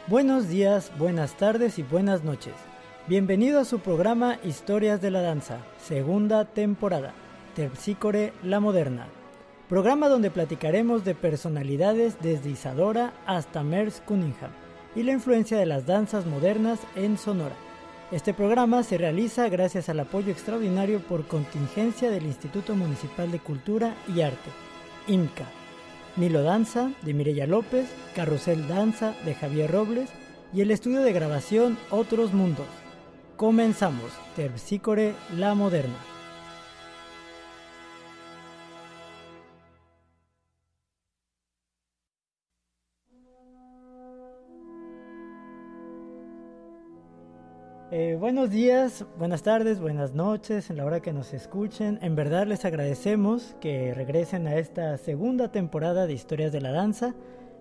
Buenos días, buenas tardes y buenas noches. Bienvenido a su programa Historias de la Danza, segunda temporada, Terpsícore la Moderna. Programa donde platicaremos de personalidades desde Isadora hasta Merce Cunningham y la influencia de las danzas modernas en Sonora. Este programa se realiza gracias al apoyo extraordinario por contingencia del Instituto Municipal de Cultura y Arte, IMCA. Nilo Danza, de Mireya López, Carrusel Danza, de Javier Robles, y el estudio de grabación Otros Mundos. Comenzamos, Terpsícore la Moderna. Buenos días, buenas tardes, buenas noches, en la hora que nos escuchen. En verdad les agradecemos que regresen a esta segunda temporada de Historias de la Danza,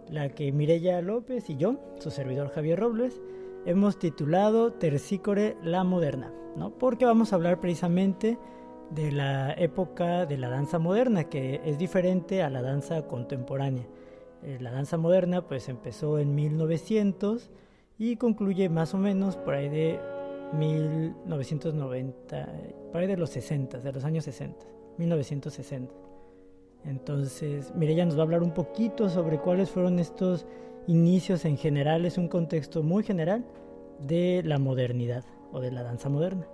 la que Mireya López y yo, su servidor Javier Robles, hemos titulado Terpsícore la Moderna, ¿no? Porque vamos a hablar precisamente de la época de la danza moderna, que es diferente a la danza contemporánea. La danza moderna pues empezó en 1900 y concluye más o menos por ahí de 1990, por ahí de los 60, de los años 60, 1960. Entonces, Mireya nos va a hablar un poquito sobre cuáles fueron estos inicios en general, es un contexto muy general de la modernidad o de la danza moderna.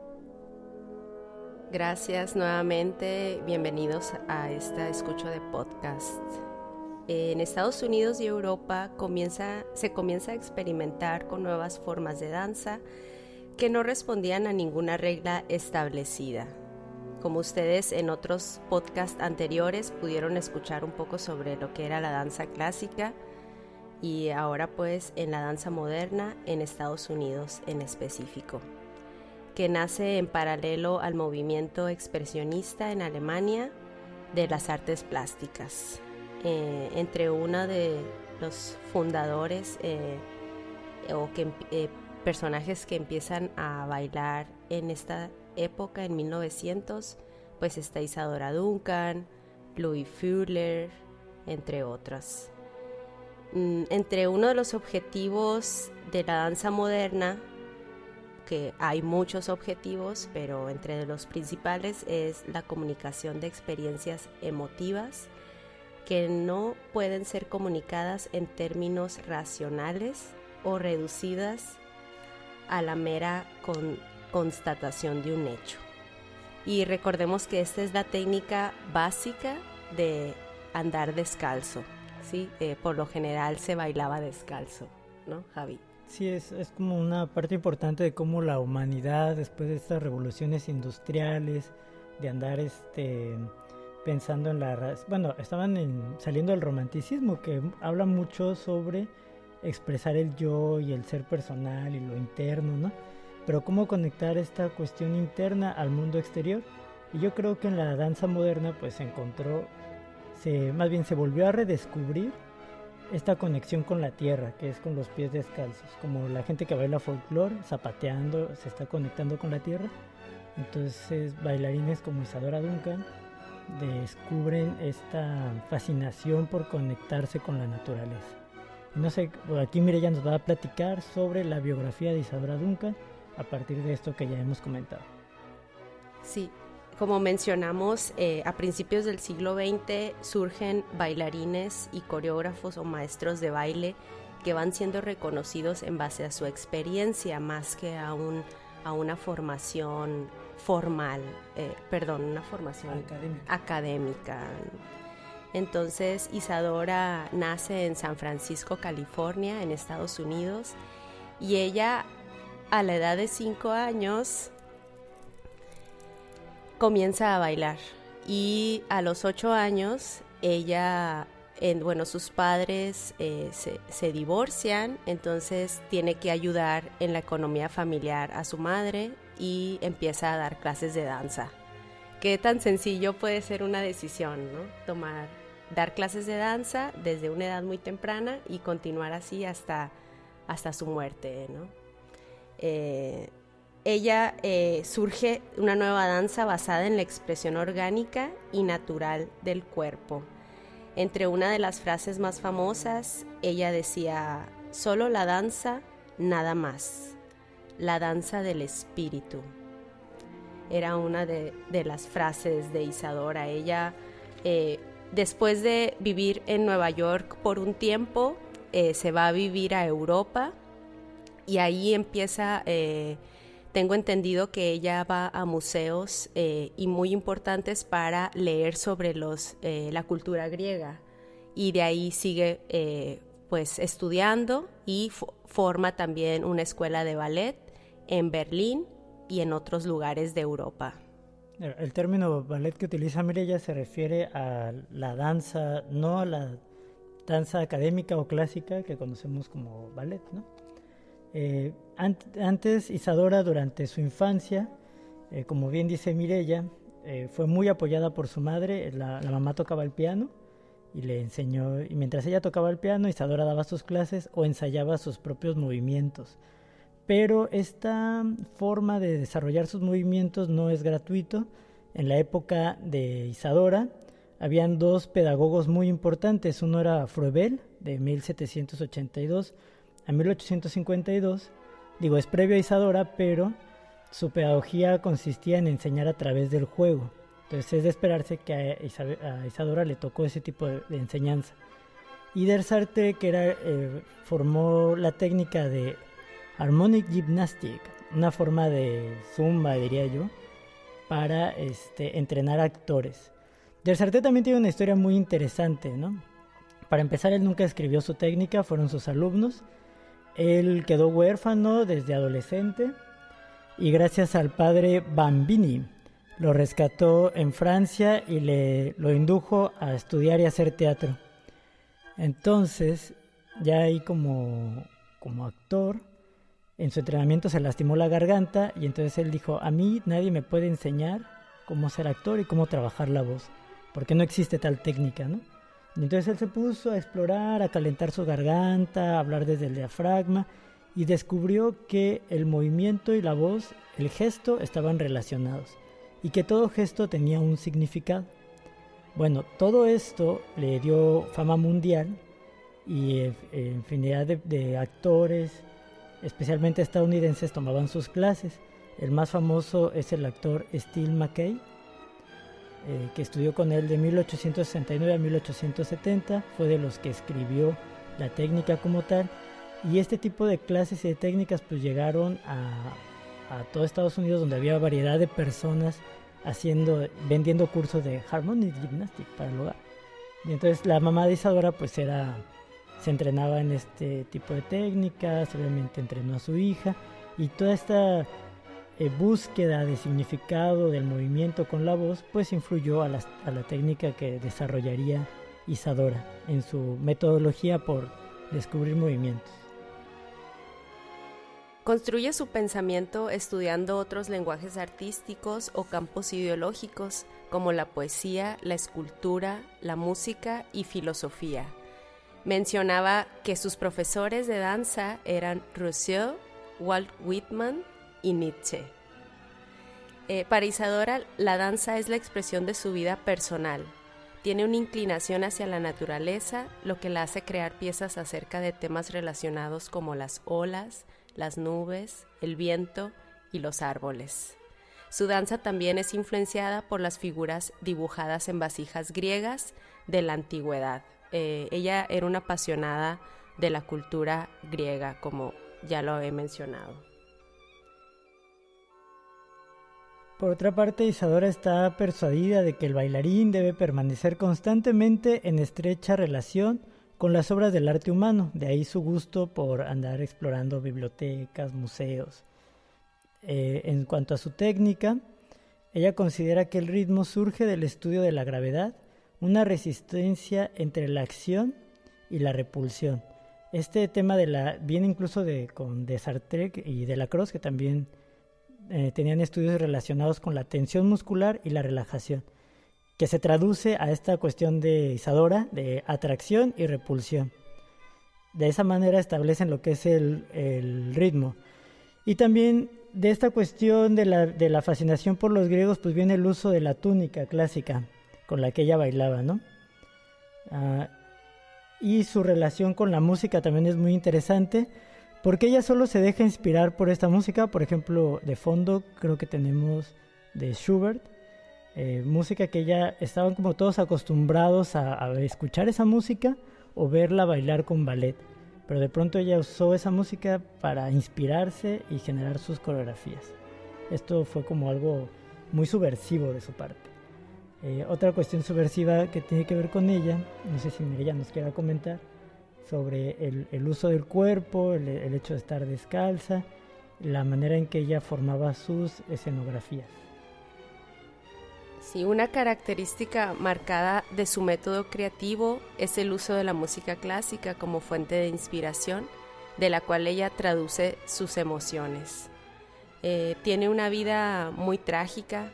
Gracias nuevamente, bienvenidos a esta escucha de podcast. En Estados Unidos y Europa se comienza a experimentar con nuevas formas de danza que no respondían a ninguna regla establecida. Como ustedes en otros podcasts anteriores pudieron escuchar un poco sobre lo que era la danza clásica y ahora pues en la danza moderna en Estados Unidos en específico, que nace en paralelo al movimiento expresionista en Alemania de las artes plásticas. Entre uno de los fundadores personajes que empiezan a bailar en esta época, en 1900, pues está Isadora Duncan, Louis Fuller, entre otras. Entre uno de los objetivos de la danza moderna, que hay muchos objetivos, pero entre los principales es la comunicación de experiencias emotivas que no pueden ser comunicadas en términos racionales o reducidas a la mera constatación de un hecho. Y recordemos que esta es la técnica básica de andar descalzo, ¿sí? Por lo general se bailaba descalzo, ¿no, Javi? Sí, es como una parte importante de cómo la humanidad, después de estas revoluciones industriales, de andar pensando en estaban saliendo del romanticismo, que habla mucho sobre expresar el yo y el ser personal y lo interno, ¿no? Pero cómo conectar esta cuestión interna al mundo exterior. Y yo creo que en la danza moderna pues se volvió a redescubrir esta conexión con la tierra, que es con los pies descalzos, como la gente que baila folclore, zapateando, se está conectando con la tierra. Entonces bailarines como Isadora Duncan descubren esta fascinación por conectarse con la naturaleza. No sé, aquí Mireya nos va a platicar sobre la biografía de Isadora Duncan a partir de esto que ya hemos comentado. Sí, como mencionamos, a principios del siglo XX surgen bailarines y coreógrafos o maestros de baile que van siendo reconocidos en base a su experiencia más que a una formación formal, una formación académica. Entonces Isadora nace en San Francisco, California, en Estados Unidos, y ella a la edad de 5 años comienza a bailar, y a los 8 años sus padres se divorcian, entonces tiene que ayudar en la economía familiar a su madre y empieza a dar clases de danza. Qué tan sencillo puede ser una decisión, ¿no? Dar clases de danza desde una edad muy temprana y continuar así hasta su muerte, ¿no? Surge una nueva danza basada en la expresión orgánica y natural del cuerpo. Entre una de las frases más famosas, ella decía: solo la danza, nada más, la danza del espíritu. Era una de las frases de Isadora. Ella, después de vivir en Nueva York por un tiempo, se va a vivir a Europa y ahí empieza, tengo entendido que ella va a museos y muy importantes para leer sobre la cultura griega, y de ahí sigue pues estudiando y forma también una escuela de ballet en Berlín y en otros lugares de Europa. El término ballet que utiliza Mireya se refiere a la danza, no a la danza académica o clásica que conocemos como ballet, ¿no? Antes, Isadora, durante su infancia, como bien dice Mireya, fue muy apoyada por su madre. La mamá tocaba el piano y le enseñó, y mientras ella tocaba el piano, Isadora daba sus clases o ensayaba sus propios movimientos. Pero esta forma de desarrollar sus movimientos no es gratuito. En la época de Isadora habían dos pedagogos muy importantes. Uno era Froebel, de 1782 a 1852. Es previo a Isadora, pero su pedagogía consistía en enseñar a través del juego. Entonces es de esperarse que a Isadora le tocó ese tipo de enseñanza. Y Der Sartre, que formó la técnica de Harmonic Gymnastic, una forma de zumba, diría yo, para entrenar actores. Der Sartre también tiene una historia muy interesante, ¿no? Para empezar, él nunca escribió su técnica, fueron sus alumnos. Él quedó huérfano desde adolescente y gracias al padre Bambini lo rescató en Francia y lo indujo a estudiar y hacer teatro. Entonces, ya ahí como actor, en su entrenamiento se lastimó la garganta y entonces él dijo: a mí nadie me puede enseñar cómo ser actor y cómo trabajar la voz, porque no existe tal técnica, ¿no? Y entonces él se puso a explorar, a calentar su garganta, a hablar desde el diafragma y descubrió que el movimiento y la voz, el gesto, estaban relacionados y que todo gesto tenía un significado. Bueno, todo esto le dio fama mundial y infinidad de actores, especialmente estadounidenses, tomaban sus clases. El más famoso es el actor Steve McKay, que estudió con él de 1869 a 1870, fue de los que escribió la técnica como tal, y este tipo de clases y de técnicas pues llegaron a todo Estados Unidos, donde había variedad de personas vendiendo cursos de Harmonic Gymnastic para el hogar. Y entonces la mamá de Isadora pues se entrenaba en este tipo de técnicas, obviamente entrenó a su hija, y toda esta búsqueda de significado del movimiento con la voz pues influyó a la técnica que desarrollaría Isadora en su metodología por descubrir movimientos. Construye su pensamiento estudiando otros lenguajes artísticos o campos ideológicos como la poesía, la escultura, la música y filosofía. Mencionaba que sus profesores de danza eran Rousseau, Walt Whitman y Nietzsche. Para Isadora, la danza es la expresión de su vida personal. Tiene una inclinación hacia la naturaleza, lo que la hace crear piezas acerca de temas relacionados como las olas, las nubes, el viento y los árboles. Su danza también es influenciada por las figuras dibujadas en vasijas griegas de la antigüedad. Ella era una apasionada de la cultura griega, como ya lo he mencionado. Por otra parte, Isadora está persuadida de que el bailarín debe permanecer constantemente en estrecha relación con las obras del arte humano, de ahí su gusto por andar explorando bibliotecas, museos. En cuanto a su técnica, ella considera que el ritmo surge del estudio de la gravedad, una resistencia entre la acción y la repulsión. Este tema viene incluso con Sartre y Delacroix, que también tenían estudios relacionados con la tensión muscular y la relajación, que se traduce a esta cuestión de Isadora de atracción y repulsión. De esa manera establecen lo que es el ritmo. Y también de esta cuestión de la fascinación por los griegos, pues viene el uso de la túnica clásica con la que ella bailaba, ¿no? y su relación con la música también es muy interesante, porque ella solo se deja inspirar por esta música. Por ejemplo, de fondo creo que tenemos de Schubert, música que ella estaban como todos acostumbrados a escuchar esa música o verla bailar con ballet, pero de pronto ella usó esa música para inspirarse y generar sus coreografías. Esto fue como algo muy subversivo de su parte. Otra cuestión subversiva que tiene que ver con ella, no sé si Mireya nos quiera comentar, sobre el uso del cuerpo, el hecho de estar descalza, la manera en que ella formaba sus escenografías. Sí, una característica marcada de su método creativo es el uso de la música clásica como fuente de inspiración, de la cual ella traduce sus emociones. Tiene una vida muy trágica.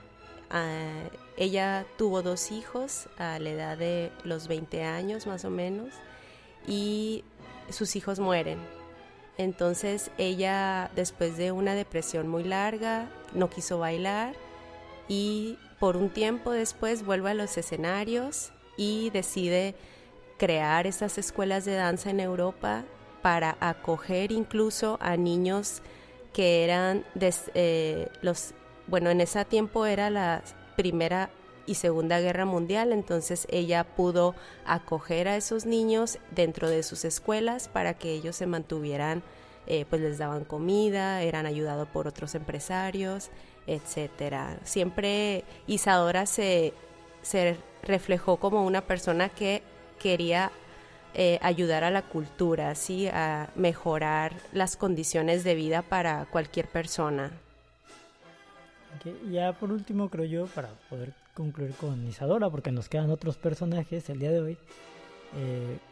Ella tuvo 2 hijos a la edad de los 20 años más o menos, y sus hijos mueren. Entonces ella, después de una depresión muy larga, no quiso bailar y por un tiempo después vuelve a los escenarios y decide crear estas escuelas de danza en Europa para acoger incluso a niños que eran en ese tiempo era la Primera y Segunda Guerra Mundial, entonces ella pudo acoger a esos niños dentro de sus escuelas para que ellos se mantuvieran, pues les daban comida, eran ayudados por otros empresarios, etcétera. Siempre Isadora se reflejó como una persona que quería ayudar a la cultura, ¿sí? A mejorar las condiciones de vida para cualquier persona. Okay. Ya por último, creo yo, para poder concluir con Isadora, porque nos quedan otros personajes el día de hoy,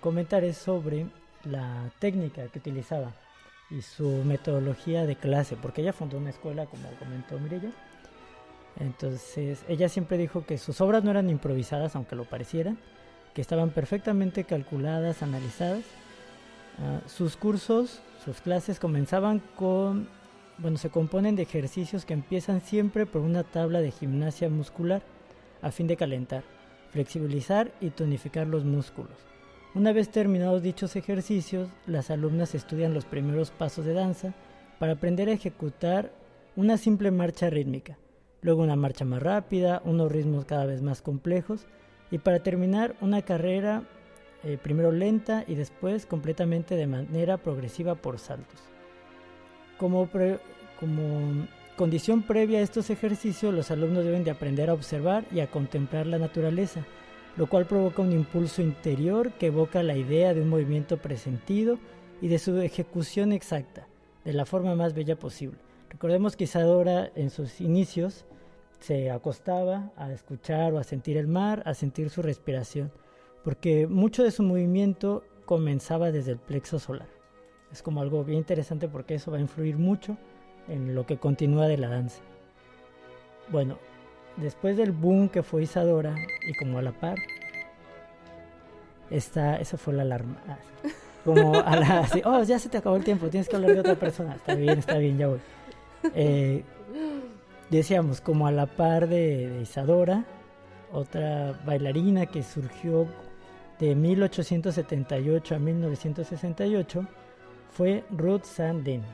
comentaré sobre la técnica que utilizaba y su metodología de clase, porque ella fundó una escuela, como comentó Mireya. Entonces ella siempre dijo que sus obras no eran improvisadas, aunque lo parecieran, que estaban perfectamente calculadas, analizadas. Sus cursos, sus clases comenzaban se componen de ejercicios que empiezan siempre por una tabla de gimnasia muscular a fin de calentar, flexibilizar y tonificar los músculos. Una vez terminados dichos ejercicios, las alumnas estudian los primeros pasos de danza para aprender a ejecutar una simple marcha rítmica, luego una marcha más rápida, unos ritmos cada vez más complejos y para terminar una carrera primero lenta y después completamente de manera progresiva por saltos. Como condición previa a estos ejercicios, los alumnos deben de aprender a observar y a contemplar la naturaleza, lo cual provoca un impulso interior que evoca la idea de un movimiento presentido y de su ejecución exacta, de la forma más bella posible. Recordemos que Isadora en sus inicios se acostaba a escuchar o a sentir el mar, a sentir su respiración, porque mucho de su movimiento comenzaba desde el plexo solar. Es como algo bien interesante porque eso va a influir mucho en lo que continúa de la danza. Bueno, después del boom que fue Isadora y como a la par, esa fue la alarma. Como a la así, ya se te acabó el tiempo, tienes que hablar de otra persona. Está bien, ya voy. Decíamos, como a la par de Isadora, otra bailarina que surgió de 1878 a 1968 fue Ruth Saint-Denis.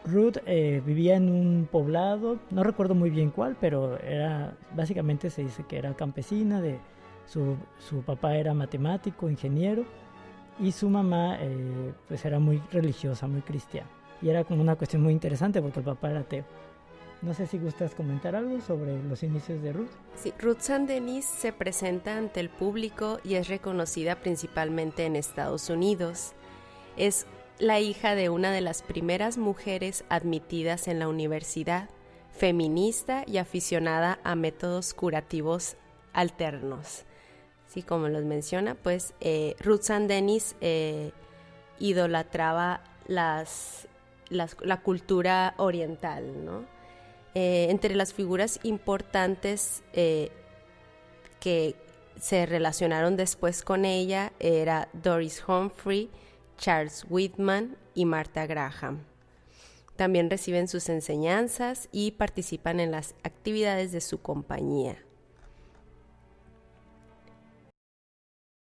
Ruth vivía en un poblado, no recuerdo muy bien cuál, pero básicamente se dice que era campesina, su papá era matemático, ingeniero, y su mamá pues era muy religiosa, muy cristiana. Y era como una cuestión muy interesante porque el papá era ateo. No sé si gustas comentar algo sobre los inicios de Ruth. Sí, Ruth Saint-Denis se presenta ante el público y es reconocida principalmente en Estados Unidos. Es la hija de una de las primeras mujeres admitidas en la universidad, feminista y aficionada a métodos curativos alternos. Sí, como los menciona, pues Ruth Saint-Denis idolatraba la cultura oriental, ¿no? Entre las figuras importantes que se relacionaron después con ella era Doris Humphrey, Charles Whitman y Martha Graham. También reciben sus enseñanzas y participan en las actividades de su compañía.